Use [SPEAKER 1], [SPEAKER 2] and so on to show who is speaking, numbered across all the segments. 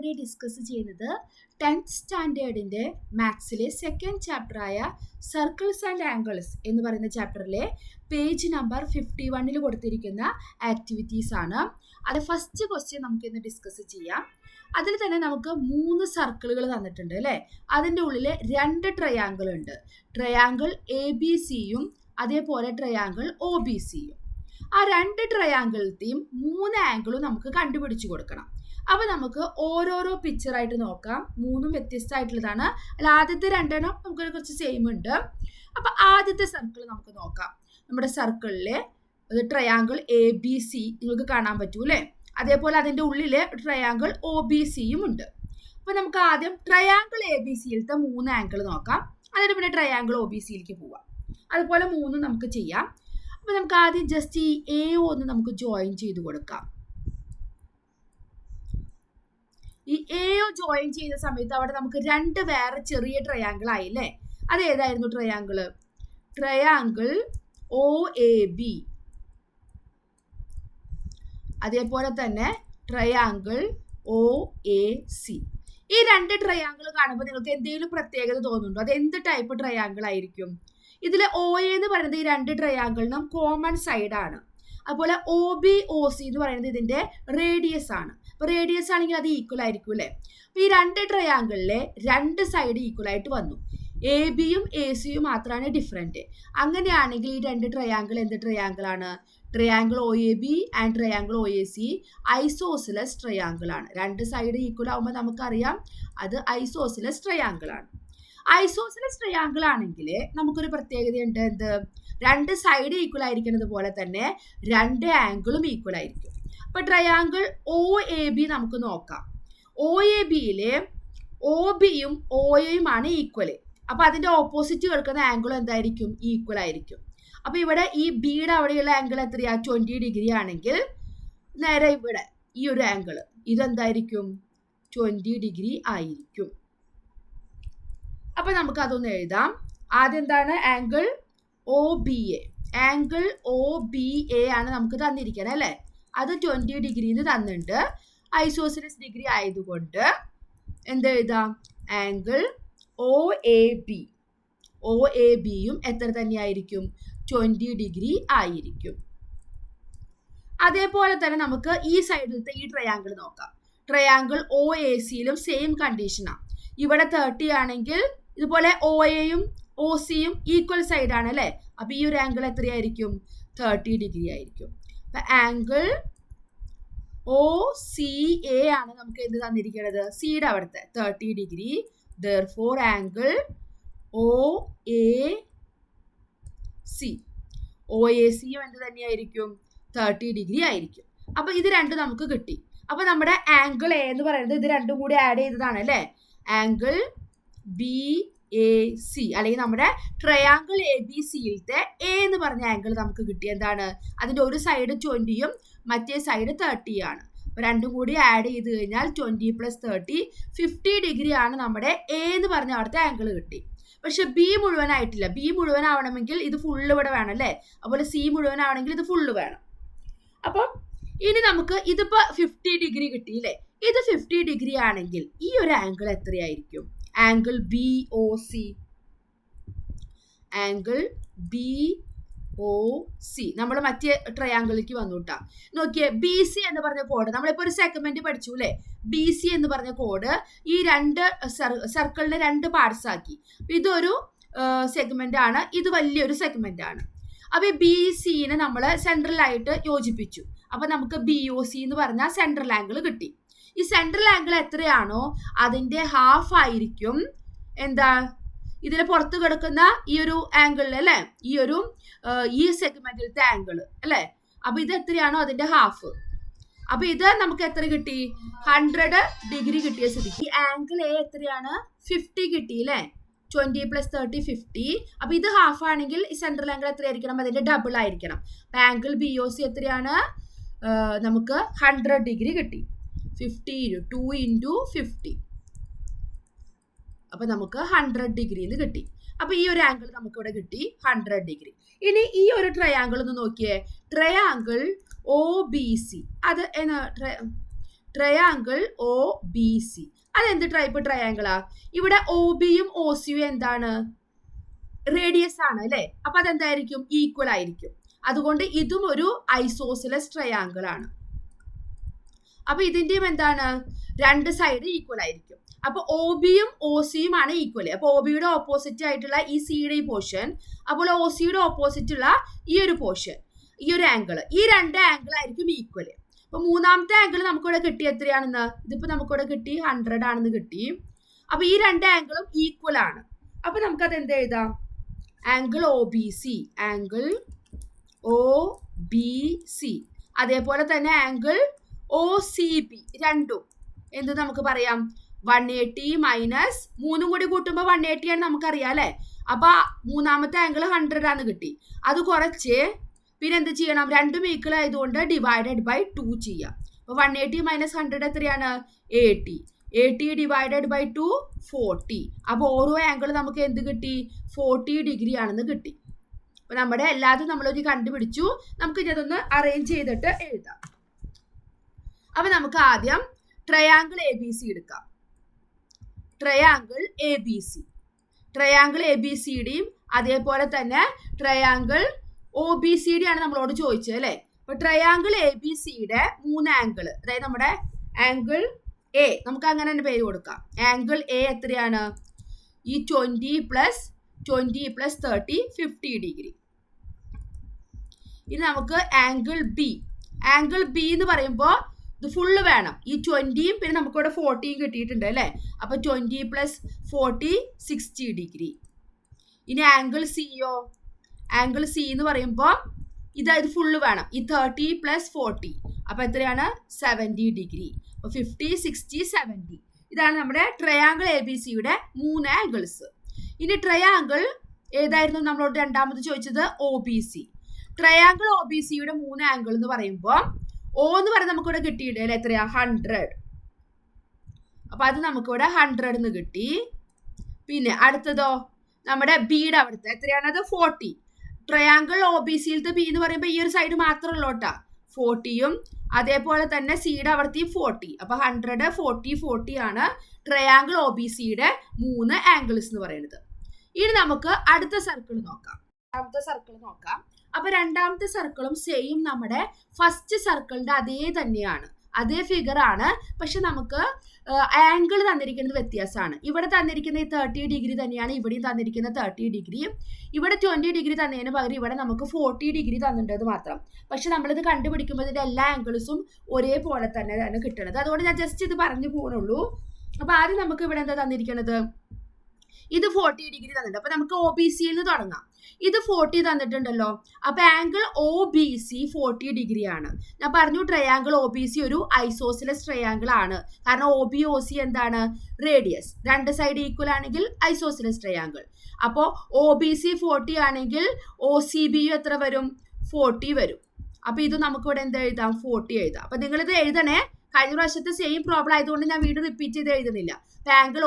[SPEAKER 1] നമ്മളിവിടെ ഡിസ്കസ് ചെയ്യുന്നത് 10th സ്റ്റാൻഡേർഡിൻ്റെ മാത്സിലെ സെക്കൻഡ് ചാപ്റ്ററായ സർക്കിൾസ് ആൻഡ് ആംഗിൾസ് എന്ന് പറയുന്ന ചാപ്റ്ററിലെ പേജ് നമ്പർ 51 കൊടുത്തിരിക്കുന്ന ആക്ടിവിറ്റീസ് ആണ്. അത് ഫസ്റ്റ് ക്വസ്റ്റ്യൻ നമുക്ക് ഇന്ന് ഡിസ്കസ് ചെയ്യാം. അതിൽ തന്നെ നമുക്ക് 3 സർക്കിളുകൾ തന്നിട്ടുണ്ട് അല്ലേ. അതിൻ്റെ ഉള്ളിൽ 2 ട്രയാങ്കിൾ ഉണ്ട്. ട്രയാങ്കിൾ ABC-യും അതേപോലെ ട്രയാങ്കിൾ OBC-യും. ആ 2 ട്രയാങ്കിളത്തെയും 3 ആംഗിളും നമുക്ക് കണ്ടുപിടിച്ചു കൊടുക്കണം. അപ്പോൾ നമുക്ക് ഓരോരോ പിക്ചറായിട്ട് നോക്കാം. 3 വ്യത്യസ്തമായിട്ടുള്ളതാണ്. അല്ല, ആദ്യത്തെ 2 നമുക്ക് കുറച്ച് സെയിം ഉണ്ട്. അപ്പോൾ ആദ്യത്തെ സർക്കിൾ നമുക്ക് നോക്കാം. നമ്മുടെ സർക്കിളിലെ ട്രയാങ്കിൾ ABC നിങ്ങൾക്ക് കാണാൻ പറ്റൂ അല്ലേ. അതേപോലെ അതിൻ്റെ ഉള്ളിൽ ട്രയാങ്കിൾ OBC-യും ഉണ്ട്. അപ്പോൾ നമുക്ക് ആദ്യം ട്രയാങ്കിൾ ABCയിലത്തെ 3 ആംഗിൾ നോക്കാം. അതിന് പിന്നെ ട്രയാങ്കിൾ OBC-യിലേക്ക് പോവാം. അതുപോലെ 3 നമുക്ക് ചെയ്യാം. അപ്പോൾ നമുക്ക് ആദ്യം ജസ്റ്റ് ഈ AO ഒന്ന് നമുക്ക് ജോയിൻ ചെയ്ത് കൊടുക്കാം. ഈ AO ജോയിൻ ചെയ്ത സമയത്ത് അവിടെ നമുക്ക് 2 വേറെ ചെറിയ ട്രയാങ്കിൾ ആയില്ലേ. അത് ഏതായിരുന്നു ട്രയാങ്കിൾ? ട്രയാങ്കിൾ OAB, അതേപോലെ തന്നെ ട്രയാങ്കിൾ OAC. ഈ 2 ട്രയാങ്കിൾ കാണുമ്പോൾ നിങ്ങൾക്ക് എന്തെങ്കിലും പ്രത്യേകത തോന്നുന്നുണ്ടോ? അത് എന്ത് ടൈപ്പ് ട്രയാങ്കിൾ ആയിരിക്കും? ഇതിൽ OA എന്ന് പറയുന്നത് ഈ 2 ട്രയാങ്കിളിനും കോമൺ സൈഡാണ്. അതുപോലെ OBOC എന്ന് പറയുന്നത് ഇതിൻ്റെ റേഡിയസ് ആണ്. അപ്പോൾ റേഡിയസ് ആണെങ്കിൽ അത് ഈക്വൽ ആയിരിക്കും അല്ലേ. അപ്പോൾ ഈ 2 ട്രയാങ്കിളിലെ 2 സൈഡ് ഈക്വൽ ആയിട്ട് വന്നു. AB-യും AC-യും മാത്രമാണ് ഡിഫറെൻറ്റ്. അങ്ങനെയാണെങ്കിൽ ഈ 2 ട്രയാങ്കിൾ എന്ത് ട്രയാങ്കിൾ ആണ്? Triangle OAB and triangle OAC isosceles triangle ആണ്. 2 സൈഡ് ഈക്വൽ ആകുമ്പോൾ നമുക്കറിയാം അത് ഐസോസിലസ് ട്രയാങ്കിൾ ആണ്. ഐസോസിലസ് ട്രയാങ്കിൾ ആണെങ്കിൽ നമുക്കൊരു പ്രത്യേകതയുണ്ട്. എന്ത്? 2 സൈഡ് ഈക്വൽ ആയിരിക്കുന്നത് പോലെ തന്നെ 2 ആംഗിളും ഈക്വൽ ആയിരിക്കും. അപ്പോൾ ട്രയാങ്കിൾ OAB നമുക്ക് നോക്കാം. OABയിലെ OB-യും OA-യുമാണ് ഈക്വൽ. അപ്പോൾ അതിൻ്റെ ഓപ്പോസിറ്റ് കിടക്കുന്ന ആംഗിൾ എന്തായിരിക്കും? ഈക്വൽ ആയിരിക്കും. അപ്പോൾ ഇവിടെ ഈ ബിയുടെ അവിടെയുള്ള ആംഗിൾ എത്രയാ? 20 ഡിഗ്രി ആണെങ്കിൽ നേരെ ഇവിടെ ഈ ഒരു ആംഗിൾ ഇതെന്തായിരിക്കും? 20 ഡിഗ്രി ആയിരിക്കും. അപ്പോൾ നമുക്ക് അതൊന്ന് എഴുതാം. ആദ്യം എന്താണ്? Angle OBA. ആംഗിൾ OBA ആണ് നമുക്ക് തന്നിരിക്കണം അല്ലേ. അത് 20 ഡിഗ്രിന്ന് തന്നിട്ടുണ്ട്. ഐസോസിലസ് ഡിഗ്രി ആയതുകൊണ്ട് എന്തെഴുതാം? Angle OAB. OAB-യും എത്ര തന്നെയായിരിക്കും? 20 ഡിഗ്രി ആയിരിക്കും. അതേപോലെ തന്നെ നമുക്ക് ഈ സൈഡിലത്തെ ഈ ട്രയാങ്കിൾ നോക്കാം. ട്രയാങ്കിൾ OAC-യിലും സെയിം കണ്ടീഷനാണ്. ഇവിടെ 30 ആണെങ്കിൽ ഇതുപോലെ OA-യും OC-യും ഈക്വൽ സൈഡാണ് അല്ലേ. അപ്പോൾ ഈ ഒരു ആംഗിൾ എത്രയായിരിക്കും? 30 ഡിഗ്രി ആയിരിക്കും. അപ്പം ആംഗിൾ OCA ആണ് നമുക്ക് എന്ത് തന്നിരിക്കുന്നത്? സിയുടെ അവിടുത്തെ 30 ഡിഗ്രി. ദെർഫോർ ആംഗിൾ OAC-യും എന്ത് തന്നെയായിരിക്കും? 30 ഡിഗ്രി ആയിരിക്കും. അപ്പോൾ ഇത് 2 നമുക്ക് കിട്ടി. അപ്പോൾ നമ്മുടെ ആംഗിൾ A എന്ന് പറയുന്നത് ഇത് 2 കൂടി ആഡ് ചെയ്തതാണ് അല്ലേ. ആംഗിൾ BAC അല്ലെങ്കിൽ നമ്മുടെ ട്രയാങ്കിൾ ABCയിലത്തെ A എന്ന് പറഞ്ഞ ആംഗിൾ നമുക്ക് കിട്ടി. എന്താണ്? അതിൻ്റെ ഒരു സൈഡ് 20-യും മറ്റേ സൈഡ് 30-യാണ്. അപ്പോൾ 2 കൂടി ആഡ് ചെയ്ത് കഴിഞ്ഞാൽ 20 + 30 50 ഡിഗ്രി ആണ് നമ്മുടെ A എന്ന് പറഞ്ഞ അവിടുത്തെ ആംഗിൾ കിട്ടി. പക്ഷെ B മുഴുവനായിട്ടില്ല. B മുഴുവനാവണമെങ്കിൽ ഇത് ഫുള്ള് ഇവിടെ വേണം അല്ലേ. അതുപോലെ C മുഴുവനാവണമെങ്കിൽ ഇത് ഫുള്ള് വേണം. അപ്പം ഇനി നമുക്ക് ഇതിപ്പോൾ 50 ഡിഗ്രി കിട്ടിയില്ലേ. ഇത് 50 ഡിഗ്രി ആണെങ്കിൽ ഈ ഒരു ആംഗിൾ എത്രയായിരിക്കും? Angle BOC. ആംഗിൾ BOC നമ്മൾ മറ്റേ ട്രയാങ്കിളിലേക്ക് വന്നു കേട്ടോ. നോക്കിയേ, BC എന്ന് പറഞ്ഞ കോഡ് നമ്മളിപ്പോൾ ഒരു സെഗ്മെന്റ് പഠിച്ചു അല്ലേ. BC എന്ന് പറഞ്ഞ കോഡ് ഈ 2 സർക്കിളിനെ 2 പാർട്സ് ആക്കി. ഇതൊരു സെഗ്മെന്റ് ആണ്, ഇത് വലിയൊരു സെഗ്മെന്റ് ആണ്. അപ്പോൾ ഈ BC-നെ നമ്മൾ സെൻട്രലായിട്ട് യോജിപ്പിച്ചു. അപ്പോൾ നമുക്ക് BOC എന്ന് പറഞ്ഞാൽ സെൻട്രൽ ആംഗിൾ കിട്ടി. ഈ സെൻട്രൽ ആംഗിൾ എത്രയാണോ അതിൻ്റെ ഹാഫ് ആയിരിക്കും എന്താ ഇതിൽ പുറത്ത് കിടക്കുന്ന ഈ ഒരു ആംഗിളിൽ അല്ലേ, ഈ സെഗ്മെന്റിലത്തെ ആംഗിൾ അല്ലേ. അപ്പോൾ ഇത് എത്രയാണോ അതിൻ്റെ ഹാഫ്. അപ്പോൾ ഇത് നമുക്ക് എത്ര കിട്ടി? 100 ഡിഗ്രി കിട്ടിയ സ്ഥിതിക്ക് ഈ ആംഗിൾ A എത്രയാണ്? 50 കിട്ടി അല്ലേ. 20 + 30 50. അപ്പോൾ ഇത് ഹാഫ് ആണെങ്കിൽ ഈ സെൻട്രൽ ആംഗിൾ എത്രയായിരിക്കണം? അതിൻ്റെ ഡബിൾ ആയിരിക്കണം. അപ്പോൾ ആംഗിൾ BOC എത്രയാണ്? നമുക്ക് 100 ഡിഗ്രി കിട്ടി. 50 2 × 50. അപ്പോൾ നമുക്ക് 100 ഡിഗ്രിന്ന് കിട്ടി. അപ്പോൾ ഈ ഒരു ആംഗിൾ നമുക്കിവിടെ കിട്ടി 100 ഡിഗ്രി. ഇനി ഈ ഒരു ട്രയാങ്കിൾ ഒന്ന് നോക്കിയേ. ട്രയാങ്കിൾ OBC അത് ട്രയാങ്കിൾ ഒ ബി സി. അതെന്ത് ടൈപ്പ് ട്രയാങ്കിളാ? ഇവിടെ ഒ ബിയും ഒ സിയും എന്താണ്? റേഡിയസ് ആണ് അല്ലെ. അപ്പൊ അതെന്തായിരിക്കും? ഈക്വൽ ആയിരിക്കും. അതുകൊണ്ട് ഇതും ഒരു ഐസോസിലസ് ട്രയാങ്കിൾ ആണ്. അപ്പൊ ഇതിന്റെയും എന്താണ്? രണ്ട് സൈഡ് ഈക്വൽ ആയിരിക്കും. അപ്പൊ ഒ ബിയും ഒ സിയും ആണ് ഈക്വൽ. അപ്പൊ ഒ ബിയുടെ ഓപ്പോസിറ്റ് ആയിട്ടുള്ള ഈ സിയുടെ ഈ പോർഷൻ, അപ്പോൾ ഒ സിയുടെ ഓപ്പോസിറ്റ് ഉള്ള ഈ ഒരു പോർഷൻ, ഈ ഒരു ആംഗിൾ, ഈ രണ്ട് ആംഗിൾ ആയിരിക്കും ഈക്വൽ. അപ്പൊ മൂന്നാമത്തെ ആംഗിൾ നമുക്കിവിടെ കിട്ടി എത്രയാണെന്ന്? ഇതിപ്പോ നമുക്കിവിടെ കിട്ടി 100 ആണെന്ന് കിട്ടി. അപ്പൊ ഈ രണ്ട് ആംഗിളും ഈക്വൽ ആണ്. അപ്പൊ നമുക്കത് എന്ത് എഴുതാം? Angle O B C, angle O B C. അതേപോലെ തന്നെ ആംഗിൾ ഒ സി ബി, രണ്ടും എന്ത് നമുക്ക് പറയാം? 180 മൈനസ് 3 കൂടി കൂട്ടുമ്പോൾ 180 ആണ് നമുക്കറിയാം അല്ലെ. അപ്പൊ മൂന്നാമത്തെ ആംഗിൾ 100 ആണ് കിട്ടി. അത് കുറച്ച് പിന്നെ എന്ത് ചെയ്യണം? രണ്ടും ഈക്വൽ ആയതുകൊണ്ട് ഡിവൈഡഡ് ബൈ 2 ചെയ്യാം. അപ്പൊ 180 മൈനസ് 100 എത്രയാണ്? 80. 80 ഡിവൈഡഡ് ബൈ 2 40. അപ്പൊ ഓരോ ആംഗിൾ നമുക്ക് എന്ത് കിട്ടി? 40 ഡിഗ്രി ആണെന്ന് കിട്ടി. അപ്പൊ നമ്മുടെ എല്ലാതും നമ്മളൊരു കണ്ടുപിടിച്ചു. നമുക്ക് ഇതൊന്ന് അറേഞ്ച് ചെയ്തിട്ട് എഴുതാം. അപ്പൊ നമുക്ക് ആദ്യം ട്രയാങ്കിൾ എ ബി സി എടുക്കാം. Triangle A B C, triangle A B സിയുടെയും അതേപോലെ തന്നെ triangle O B C D ആണ് നമ്മളോട് ചോദിച്ചത് അല്ലെ. അപ്പൊ ട്രയാങ്കിൾ എ ബി സിയുടെ 3 ആംഗിൾ, അതായത് നമ്മുടെ ആംഗിൾ എ, നമുക്ക് അങ്ങനെ തന്നെ പേര് കൊടുക്കാം. ആംഗിൾ എ എത്രയാണ്? ഈ 20 പ്ലസ് 30 50 ഡിഗ്രി. ഇനി നമുക്ക് ആംഗിൾ ബി, ആംഗിൾ ബി എന്ന് പറയുമ്പോൾ ഇത് ഫുള്ള് വേണം. ഈ 20യും പിന്നെ നമുക്കിവിടെ 40യും കിട്ടിയിട്ടുണ്ട് അല്ലെ. അപ്പൊ 20 പ്ലസ് 40 60 ഡിഗ്രി. ഇനി ആംഗിൾ സിയോ, ആംഗിൾ സി എന്ന് പറയുമ്പോൾ ഇത് ഫുള്ള് വേണം. ഈ 30 പ്ലസ് 40 അപ്പൊ എത്രയാണ്? 70 ഡിഗ്രി. അപ്പൊ 50 60 70. ഇതാണ് നമ്മുടെ ട്രയാങ്കിൾ എ ബി സിയുടെ 3 ആംഗിൾസ്. ഇനി ട്രയാങ്കിൾ ഏതായിരുന്നു നമ്മളോട് രണ്ടാമത് ചോദിച്ചത്? O B C. Triangle O B സിയുടെ 3 ആംഗിൾ എന്ന് പറയുമ്പോൾ ഒ എന്ന് പറയുന്നത് നമുക്കിവിടെ കിട്ടിയില്ലേ അല്ലെ? എത്രയാ? 100. അപ്പൊ അത് നമുക്കിവിടെ 100 എന്ന് കിട്ടി. പിന്നെ അടുത്തതോ നമ്മുടെ ബിയുടെ അവിടുത്തെ എത്രയാണത്? 40. ട്രയാങ്കിൾ ഒ ബി സിയിലത്തെ ബി എന്ന് പറയുമ്പോൾ ഈ ഒരു സൈഡ് മാത്രമുള്ളോട്ടാ 40യും അതേപോലെ തന്നെ സിയുടെ അവിടുത്തെയും 40. അപ്പൊ 100 40 40 ആണ് ട്രയാങ്കിൾ ഒ ബി സിയുടെ 3 ആംഗിൾസ് എന്ന് പറയുന്നത്. ഇനി നമുക്ക് അടുത്ത സർക്കിൾ നോക്കാം. അപ്പൊ രണ്ടാമത്തെ സർക്കിളും സെയിം നമ്മുടെ ഫസ്റ്റ് സർക്കിളിന്റെ അതേ തന്നെയാണ്, അതേ ഫിഗർ ആണ്. പക്ഷെ നമുക്ക് ആംഗിൾ തന്നിരിക്കുന്നത് വ്യത്യാസമാണ്. ഇവിടെ തന്നിരിക്കുന്ന 30 ഡിഗ്രി തന്നെയാണ് ഇവിടെയും തന്നിരിക്കുന്ന 30 ഡിഗ്രി. ഇവിടെ 20 ഡിഗ്രി തന്നതിന് പകരം ഇവിടെ നമുക്ക് 40 ഡിഗ്രി തന്നിട്ടത് മാത്രം. പക്ഷെ നമ്മളിത് കണ്ടുപിടിക്കുമ്പോൾ ഇതിന്റെ എല്ലാ ആംഗിൾസും ഒരേപോലെ തന്നെ കിട്ടണത്. അതുകൊണ്ട് ഞാൻ ജസ്റ്റ് ഇത് പറഞ്ഞു പോകുന്നുള്ളൂ. അപ്പൊ ആദ്യം നമുക്ക് ഇവിടെ എന്താ തന്നിരിക്കുന്നത്? ഇത് 40 ഡിഗ്രി തന്നിട്ടുണ്ട്. അപ്പൊ നമുക്ക് ഒ ബി സിയിൽ നിന്ന് തുടങ്ങാം. ഇത് 40 തന്നിട്ടുണ്ടല്ലോ. അപ്പൊ angle O B C 40 degree ആണ്. ഞാൻ പറഞ്ഞു ട്രയാങ്കിൾ ഒ ബി സി ഒരു ഐസോസിലസ് ട്രയാങ്കിൾ ആണ്. കാരണം ഒ ബി ഒ സി എന്താണ്? റേഡിയസ്. രണ്ട് സൈഡ് ഈക്വൽ ആണെങ്കിൽ ഐസോസിലസ് ട്രയാങ്കിൾ. അപ്പോ ഒ ബി സി 40 ആണെങ്കിൽ ഒ സി ബി എത്ര വരും? 40 വരും. അപ്പൊ ഇത് നമുക്ക് ഇവിടെ എന്താ എഴുതാം? 40 എഴുതാം. അപ്പൊ നിങ്ങൾ ഇത് എഴുതണേ. കഴിഞ്ഞ പ്രാവശ്യത്തെ സെയിം പ്രോബ്ലം ആയതുകൊണ്ട് ഞാൻ വീണ്ടും റിപ്പീറ്റ് ചെയ്ത് എഴുതുന്നില്ല. Angle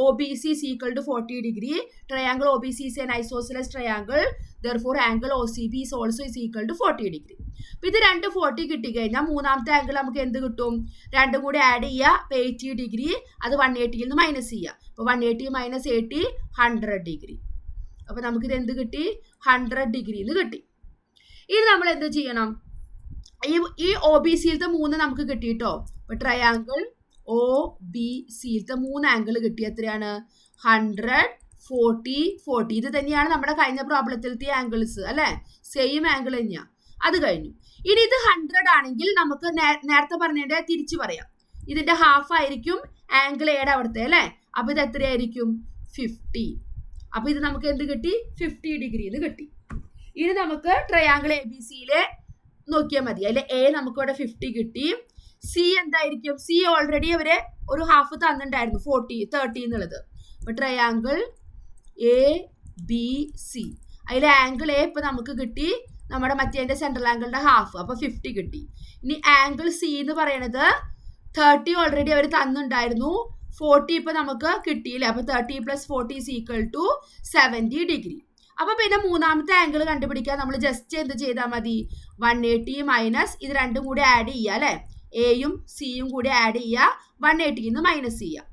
[SPEAKER 1] O B C is equal to 40 degree. Triangle O B C is an isosceles triangle. Therefore angle O C B is also is equal to 40 degree. അപ്പൊ ഇത് 40 കിട്ടിക്കഴിഞ്ഞാൽ മൂന്നാമത്തെ ആംഗിൾ നമുക്ക് എന്ത് കിട്ടും? രണ്ടും കൂടി ആഡ് ചെയ്യുക. 80 ഡിഗ്രി. അത് 180 നിന്ന് മൈനസ് ചെയ്യുക. അപ്പൊ 180 മൈനസ് 80 100 ഡിഗ്രി. അപ്പൊ നമുക്കിത് എന്ത് കിട്ടി? 100 ഡിഗ്രി എന്ന് കിട്ടി. ഇനി നമ്മൾ എന്ത് ചെയ്യണം? ഈ ഒ ബി സിയിലത്തെ 3 നമുക്ക് കിട്ടിയിട്ടോ. അപ്പൊ ട്രയാങ്കിൾ ഒ ബി സിയിലത്തെ 3 ആംഗിൾ കിട്ടി. എത്രയാണ്? 100 40 40. ഇത് തന്നെയാണ് നമ്മുടെ കഴിഞ്ഞ പ്രോബ്ലത്തിലത്തെ ആംഗിൾസ് അല്ലെ. സെയിം ആംഗിൾ തന്നെയാ. അത് കഴിഞ്ഞു. ഇനി ഇത് 100 ആണെങ്കിൽ നമുക്ക് നേരത്തെ പറഞ്ഞതിന്റെ തിരിച്ചു പറയാം. ഇതിന്റെ ഹാഫ് ആയിരിക്കും ആംഗിൾ എയുടെ അവിടുത്തെ അല്ലെ. അപ്പൊ ഇത് എത്രയായിരിക്കും? 50. അപ്പൊ ഇത് നമുക്ക് എന്ത് കിട്ടി? 50 ഡിഗ്രി എന്ന് കിട്ടി. ഇനി നമുക്ക് ട്രയാങ്കിൾ എ ബി സിയിലെ നോക്കിയാൽ മതി. അതിൽ എ നമുക്ക് ഇവിടെ 50 കിട്ടി. സി എന്തായിരിക്കും? സി ഓൾറെഡി അവര് ഒരു ഹാഫ് തന്നിട്ടുണ്ടായിരുന്നു 30 എന്നുള്ളത്. അപ്പൊ ട്രയാങ്കിൾ എ ബി സി, അതിലെ ആംഗിൾ എ ഇപ്പൊ നമുക്ക് കിട്ടി നമ്മുടെ മറ്റേ സെൻട്രൽ ആംഗിളിന്റെ ഹാഫ്. അപ്പൊ 50 കിട്ടി. ഇനി ആംഗിൾ സി എന്ന് പറയണത് 30 ഓൾറെഡി അവർ തന്നിട്ടുണ്ടായിരുന്നു. 40 ഇപ്പൊ നമുക്ക് കിട്ടിയില്ല. അപ്പൊ 30 plus 40 is equal to 70 degree. അപ്പൊ പിന്നെ മൂന്നാമത്തെ ആംഗിൾ കണ്ടുപിടിക്കാൻ നമ്മൾ ജസ്റ്റ് എന്ത് ചെയ്താൽ മതി? 180 മൈനസ് ഇത് രണ്ടും കൂടി ആഡ് ചെയ്യുക അല്ലെ. എയും സിയും കൂടി ആഡ് ചെയ്യുക, 180 മൈനസ് ചെയ്യുക.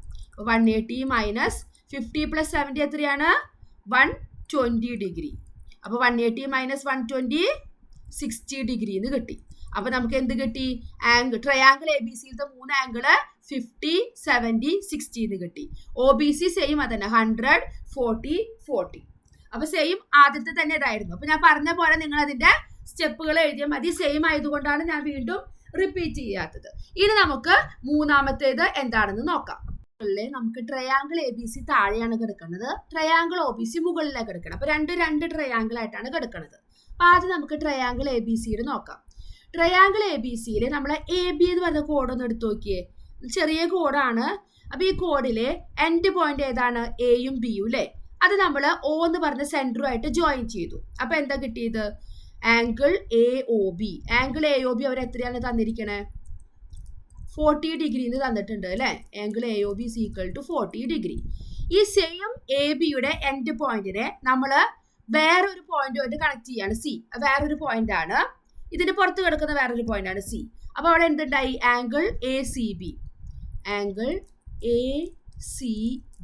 [SPEAKER 1] 180 മൈനസ് 50 പ്ലസ് 70 എത്രയാണ്? 120 ഡിഗ്രി. അപ്പോൾ 180 മൈനസ് 120 60 ഡിഗ്രി എന്ന് കിട്ടി. അപ്പൊ നമുക്ക് എന്ത് കിട്ടി? ആംഗിൾ ട്രയാംഗിൾ എ ബി സിയിലത്തെ 3 ആംഗിള് 50, 70, 60 എന്ന് കിട്ടി. ഒ ബി സി സെയിം അതന്നെ 100, 40, 40. അപ്പൊ സെയിം ആദ്യത്തെ തന്നെ ഇതായിരുന്നു. അപ്പൊ ഞാൻ പറഞ്ഞ പോലെ നിങ്ങൾ അതിന്റെ സ്റ്റെപ്പുകൾ എഴുതിയാൽ മതി. സെയിം ആയതുകൊണ്ടാണ് ഞാൻ വീണ്ടും റിപ്പീറ്റ് ചെയ്യാത്തത്. ഇനി നമുക്ക് മൂന്നാമത്തേത് എന്താണെന്ന് നോക്കാം. നമുക്ക് ട്രയാംഗിൾ എ ബി സി താഴെയാണ് കിടക്കുന്നത്, ട്രയാംഗിൾ ഒ ബി സി മുകളിലാണ് കിടക്കുന്നത്. അപ്പൊ രണ്ട് ട്രയാംഗിൾ ആയിട്ടാണ് കിടക്കുന്നത്. അപ്പൊ ആദ്യം നമുക്ക് ട്രയാംഗിൾ എ ബി സിയിൽ നോക്കാം. ട്രയാംഗിൾ എ ബി സിയിൽ നമ്മൾ എ ബി എന്ന് പറഞ്ഞ കോഡ് ഒന്ന് എടുത്തു നോക്കിയേ. ചെറിയ കോഡാണ്. അപ്പൊ ഈ കോഡിലെ എൻഡ് പോയിന്റ് ഏതാണ്? എയും ബിയും അല്ലേ? അത് നമ്മൾ ഒ എന്ന് പറഞ്ഞ സെന്ററുമായിട്ട് ജോയിൻ ചെയ്തു. അപ്പൊ എന്താ കിട്ടിയത്? Angle A O B. Angle A O B അവർ എത്രയാണ് തന്നിരിക്കണേ? 40 ഡിഗ്രി എന്ന് തന്നിട്ടുണ്ട് അല്ലെ? Angle A O B equal to 40 degree. ഈ സെയിം എ ബിയുടെ എൻഡ് പോയിന്റിനെ നമ്മൾ വേറൊരു പോയിന്റുമായിട്ട് കണക്ട് ചെയ്യാണ്. സി വേറൊരു പോയിന്റ് ആണ്. ഇതിന് പുറത്ത് കിടക്കുന്ന വേറൊരു പോയിന്റ് ആണ് സി. അപ്പൊ അവിടെ എന്തുണ്ടായി? Angle A C B. Angle A C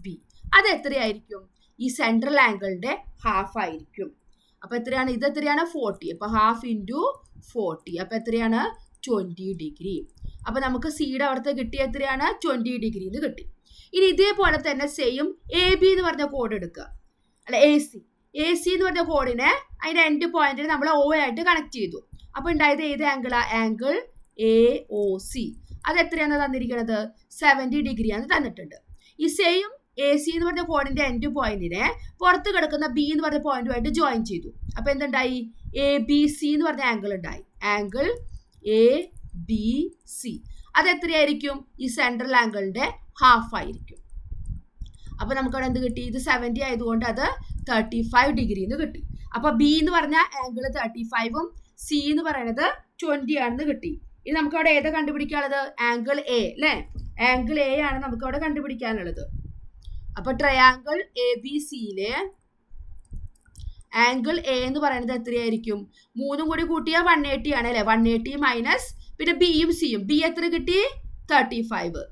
[SPEAKER 1] B അത് എത്രയായിരിക്കും? ഈ സെൻട്രൽ ആംഗിളിന്റെ ഹാഫ് ആയിരിക്കും. അപ്പൊ എത്രയാണ്? ഇത് എത്രയാണ്? 40. അപ്പൊ ഹാഫ് ഇൻറ്റു 40. അപ്പൊ എത്രയാണ്? 20 ഡിഗ്രി. അപ്പൊ നമുക്ക് സിയുടെ അവിടുത്തെ കിട്ടിയ എത്രയാണ്? 20 ഡിഗ്രി എന്ന് കിട്ടി. ഇനി ഇതേപോലെ തന്നെ സെയിം എ ബി എന്ന് പറഞ്ഞ കോഡ് എടുക്കുക, അല്ല എ സി എന്ന് പറഞ്ഞ കോഡിനെ അതിന്റെ എൻഡ് പോയിന്റിന് നമ്മൾ ഒ ആയിട്ട് കണക്ട് ചെയ്തു. അപ്പൊ ഉണ്ടായത് ഏത് ആംഗിളാ? Angle A O C. അത് എത്രയാണ് തന്നിരിക്കുന്നത്? 70 ഡിഗ്രിയാണ് തന്നിട്ടുണ്ട്. ഈ സെയിം എ സി എന്ന് പറഞ്ഞ കോഡിന്റെ എൻഡ് പോയിന്റിനെ പുറത്ത് കിടക്കുന്ന ബി എന്ന് പറഞ്ഞ പോയിന്റുമായിട്ട് ജോയിൻ ചെയ്തു. അപ്പൊ എന്തുണ്ടായി? എ ബി സി എന്ന് പറഞ്ഞ ആംഗിൾ ഉണ്ടായി. ആംഗിൾ എ ബി സി അത് എത്രയായിരിക്കും? ഈ സെൻട്രൽ ആംഗിളിന്റെ ഹാഫ് ആയിരിക്കും. അപ്പൊ നമുക്ക് അവിടെ എന്ത് കിട്ടി? ഇത് 70 ആയതുകൊണ്ട് അത് 35 ഡിഗ്രി എന്ന് കിട്ടി. അപ്പൊ ബി എന്ന് പറഞ്ഞ ആംഗിൾ 35ഉം സി എന്ന് പറയുന്നത് 20 ആണെന്ന് കിട്ടി. ഇനി നമുക്ക് അവിടെ ഏതാ കണ്ടുപിടിക്കാനുള്ളത്? ആംഗിൾ എ അല്ലെ? ആംഗിൾ എ ആണ് നമുക്ക് അവിടെ കണ്ടുപിടിക്കാനുള്ളത്. അപ്പൊ ട്രയാംഗിൾ എ ബി സിയിലെ ആംഗിൾ എ എന്ന് പറയുന്നത് എത്രയായിരിക്കും? 3ഉം കൂടി കൂട്ടിയ 180 ആണ് അല്ലെ? 180 മൈനസ് പിന്നെ ബിയും സിയും. ബി എത്ര കിട്ടി? 35.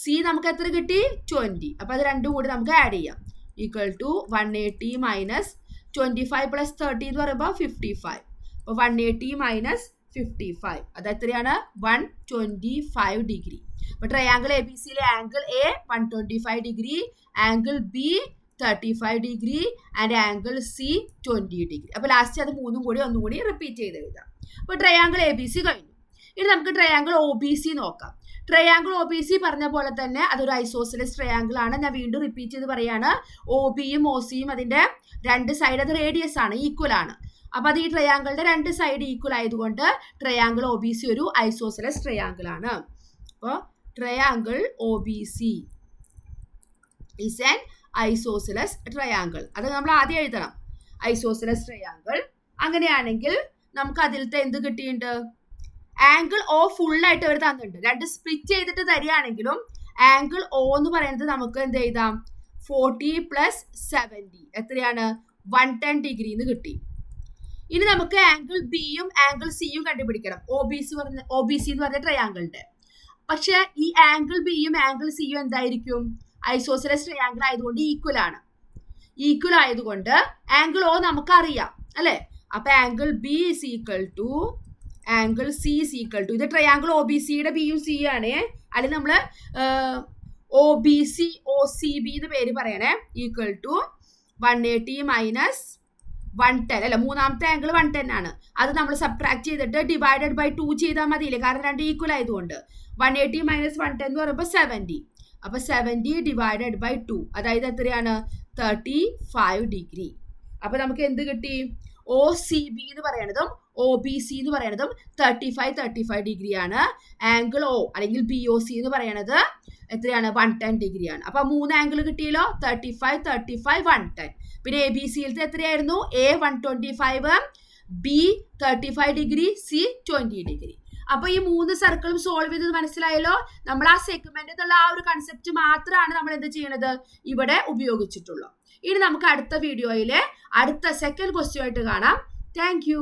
[SPEAKER 1] സി നമുക്ക് എത്ര കിട്ടി? 20. അപ്പൊ അത് രണ്ടും കൂടി നമുക്ക് ആഡ് ചെയ്യാം. ഈക്വൽ ടു 180 മൈനസ് 25 പ്ലസ് 30 എന്ന് പറയുമ്പോൾ 55. അപ്പൊ 180 മൈനസ് 55 അത് എത്രയാണ്? 125 ഡിഗ്രി. അപ്പൊ ട്രയാംഗിൾ എ ബി സിയിലെ angle A 125 degree, angle B 35 degree and angle C 20 degree. അപ്പൊ ലാസ്റ്റ് അത് മൂന്നും കൂടി ഒന്നും കൂടി റിപ്പീറ്റ് ചെയ്ത് എഴുതാം. അപ്പൊ ട്രയാംഗിൾ എ ബി സി കഴിഞ്ഞു. ഇനി നമുക്ക് ട്രയാംഗിൾ ഒ ബി സി നോക്കാം. ട്രയാംഗിൾ ഒ ബി സി പറഞ്ഞ പോലെ തന്നെ അതൊരു ഐസോസെലസ് ട്രയാംഗിൾ ആണ്. ഞാൻ വീണ്ടും റിപ്പീറ്റ് ചെയ്ത് പറയാണ്. ഒ ബിയും ഒ സിയും അതിന്റെ രണ്ട് സൈഡ് അത് റേഡിയസ് ആണ്, ഈക്വൽ ആണ്. അപ്പൊ അത് ഈ ട്രയാംഗിളിന്റെ രണ്ട് സൈഡ് ഈക്വൽ ആയതുകൊണ്ട് ട്രയാംഗിൾ ഒ ബി സി ഒരു ഐസോസെലസ് ട്രയാംഗിൾ ആണ്. അപ്പോൾ triangle O B C is an isosceles triangle. അത് നമ്മൾ ആദ്യം എഴുതണം, ഐസോസെലസ് ട്രയാംഗിൾ. അങ്ങനെയാണെങ്കിൽ നമുക്ക് അതിലത്തെ എന്ത് കിട്ടിയിട്ടുണ്ട്? ആംഗിൾ ഒ ഫുൾ ആയിട്ട് അവർ തന്നിട്ടുണ്ട്. രണ്ട് സ്പ്ലിറ്റ് ചെയ്തിട്ട് തരികയാണെങ്കിലും ആംഗിൾ ഒ എന്ന് പറയുന്നത് നമുക്ക് എന്ത് എഴുതാം? 40 പ്ലസ് 70 എത്രയാണ്? 110 ഡിഗ്രി എന്ന് കിട്ടി. ഇനി നമുക്ക് ആംഗിൾ ബിയും ആംഗിൾ സിയും കണ്ടുപിടിക്കണം. ഒ ബി സി എന്ന് പറഞ്ഞ ട്രയാംഗിളിന്റെ. പക്ഷെ ഈ ആംഗിൾ ബിയും ആംഗിൾ സിയും എന്തായിരിക്കും? ഐസോസെലസ് ട്രയാംഗിൾ ആയതുകൊണ്ട് ഈക്വൽ ആണ്. ഈക്വൽ ആയതുകൊണ്ട് ആംഗിൾ ഒ നമുക്ക് അറിയാം അല്ലെ? അപ്പൊ angle B is equal to angle C is equal to, ഇത് ട്രയാംഗിൾ ഒ ബി സിയുടെ ബിയും സി ആണ്. അല്ലെങ്കിൽ നമ്മള് O B C O C B എന്ന് പേര് പറയണേ. ഈക്വൽ ടു 180 മൈനസ് 110 അല്ലെ? മൂന്നാമത്തെ ആംഗിൾ 110 ആണ്. അത് നമ്മൾ സബ്ട്രാക്ട് ചെയ്തിട്ട് ഡിവൈഡഡ് ബൈ 2 ചെയ്താൽ മതിയില്ലേ? കാരണം രണ്ട് ഈക്വൽ ആയതുകൊണ്ട്. 180 മൈനസ് 110 എന്ന് പറയുമ്പോൾ 70. അപ്പൊ 70 ഡിവൈഡഡ് ബൈ 2 അതായത് എത്രയാണ്? 35 ഡിഗ്രി. അപ്പൊ നമുക്ക് എന്ത് കിട്ടി? ഒ സി ബി എന്ന് പറയണതും ഒ ബി സി എന്ന് പറയണതും 35 ഡിഗ്രിയാണ്. ആംഗിൾ ഒ അല്ലെങ്കിൽ ബി ഒ സി എന്ന് പറയണത് എത്രയാണ്? 110 ഡിഗ്രിയാണ്. അപ്പൊ 3 ആംഗിൾ കിട്ടിയല്ലോ, 35, 35, 110. പിന്നെ എ ബി സിയിലത്തെ എത്രയായിരുന്നു? A 125, B 35 degree, C 20 degree. അപ്പൊ ഈ 3 സർക്കിളും സോൾവ് ചെയ്തത് മനസ്സിലായല്ലോ. നമ്മൾ ആ സെഗ്മെന്റ് എന്നുള്ള ആ ഒരു കൺസെപ്റ്റ് മാത്രമാണ് നമ്മൾ എന്ത് ചെയ്യണത്? ഇവിടെ ഉപയോഗിച്ചിട്ടുള്ളൂ. ഇനി നമുക്ക് അടുത്ത വീഡിയോയിലെ അടുത്ത സെക്കൻഡ് ക്വസ്റ്റ്യൻ ആയിട്ട് കാണാം. Thank you.